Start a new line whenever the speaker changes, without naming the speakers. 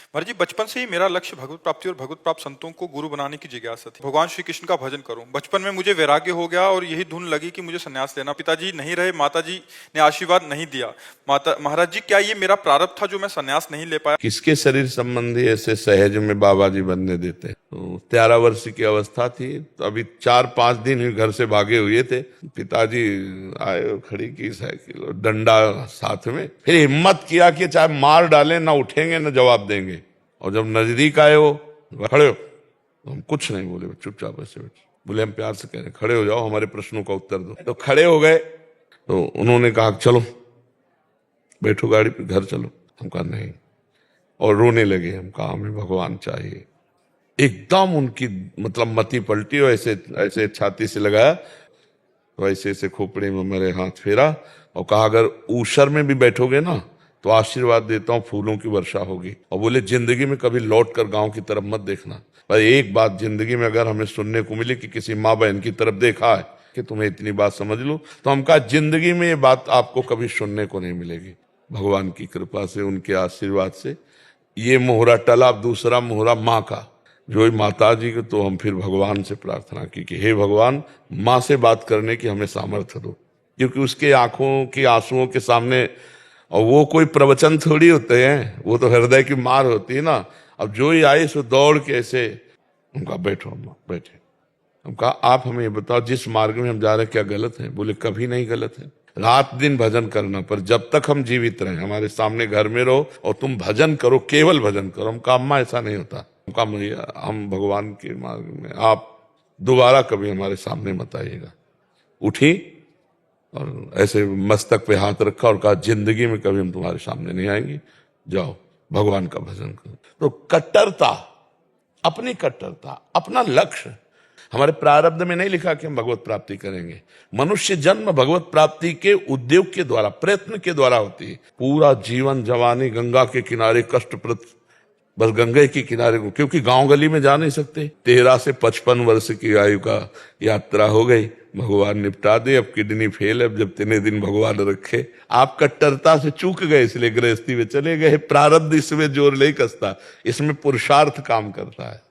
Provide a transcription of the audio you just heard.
महाराज जी, बचपन से ही मेरा लक्ष्य भगवत प्राप्ति और भगवत प्राप्त संतों को गुरु बनाने की जिज्ञासा थी। भगवान श्री कृष्ण का भजन करूं। बचपन में मुझे वैराग्य हो गया और यही धुन लगी कि मुझे संन्यास लेना। पिताजी नहीं रहे, माताजी ने आशीर्वाद नहीं दिया। महाराज जी, क्या ये मेरा प्रारब्ध था जो मैं संन्यास नहीं ले पाया?
किसके शरीर संबंधी ऐसे सहज में बाबा जी बनने देते हैं? तो 13 वर्ष की अवस्था थी, तो अभी 4-5 दिन ही घर से भागे हुए थे। पिताजी आए, खड़ी की साइकिल और डंडा साथ में, फिर हिम्मत किया कि चाहे मार डालें, ना उठेंगे ना जवाब देंगे। और जब नजदीक आए वो, खड़े हो। तो हम कुछ नहीं बोले, चुपचाप ऐसे बैठे। बोले हम प्यार से कह रहे, खड़े हो जाओ, हमारे प्रश्नों का उत्तर दो। तो खड़े हो गए। तो उन्होंने कहा चलो बैठो गाड़ी पे, घर चलो। हम कहा नहीं, और रोने लगे। हम कहा हमें भगवान चाहिए। एकदम उनकी मतलब मति पलटी और ऐसे ऐसे छाती से लगाया, तो ऐसे ऐसे खोपड़े में मेरे हाथ फेरा और कहा अगर ऊषर में भी बैठोगे ना तो आशीर्वाद देता हूं, फूलों की वर्षा होगी। और बोले जिंदगी में कभी लौट कर गांव की तरफ मत देखना। पर एक बात जिंदगी में अगर हमें सुनने को मिले कि किसी माँ बहन की तरफ देखा है कि तुम्हें इतनी बात समझ लो, तो हम कहा जिंदगी में ये बात आपको कभी सुनने को नहीं मिलेगी। भगवान की कृपा से, उनके आशीर्वाद से ये मोहरा टला। अब दूसरा मोहरा माँ का, जो माता जी को, तो हम फिर भगवान से प्रार्थना की कि हे भगवान, माँ से बात करने की हमें सामर्थ्य दो, क्योंकि उसके आंखों की आंसुओं के सामने, और वो कोई प्रवचन थोड़ी होते हैं, वो तो हृदय की मार होती है ना। अब जो ही आए सो दौड़ के ऐसे, उनका बैठो अम्मा, बैठे। हम कहा आप हमें ये बताओ जिस मार्ग में हम जा रहे हैं क्या गलत है? बोले कभी नहीं गलत है, रात दिन भजन करना, पर जब तक हम जीवित रहे हमारे सामने घर में रहो और तुम भजन करो, केवल भजन करो। हम कहा अम्मा ऐसा नहीं होता। हम कहा हम भगवान के मार्ग में, आप दोबारा कभी हमारे सामने मत आइएगा। उठी और ऐसे मस्तक पे हाथ रखा और कहा जिंदगी में कभी हम तुम्हारे सामने नहीं आएंगे, जाओ भगवान का भजन करो। तो कट्टरता, अपनी कट्टरता, अपना लक्ष्य। हमारे प्रारब्ध में नहीं लिखा कि हम भगवत प्राप्ति करेंगे। मनुष्य जन्म भगवत प्राप्ति के उद्योग के द्वारा, प्रयत्न के द्वारा होती है। पूरा जीवन जवानी गंगा के किनारे कष्टप्रद, बस गंगा के किनारे को, क्योंकि गांव गली में जा नहीं सकते। 13 से 55 वर्ष की आयु का यात्रा हो गई, भगवान निपटा दे। अब किडनी फेल है, अब जब 3 दिन भगवान रखे। आप कट्टरता से चूक गए, इसलिए गृहस्थी में चले गए। प्रारब्ध इसमें जोर नहीं कसता, इसमें पुरुषार्थ काम करता है।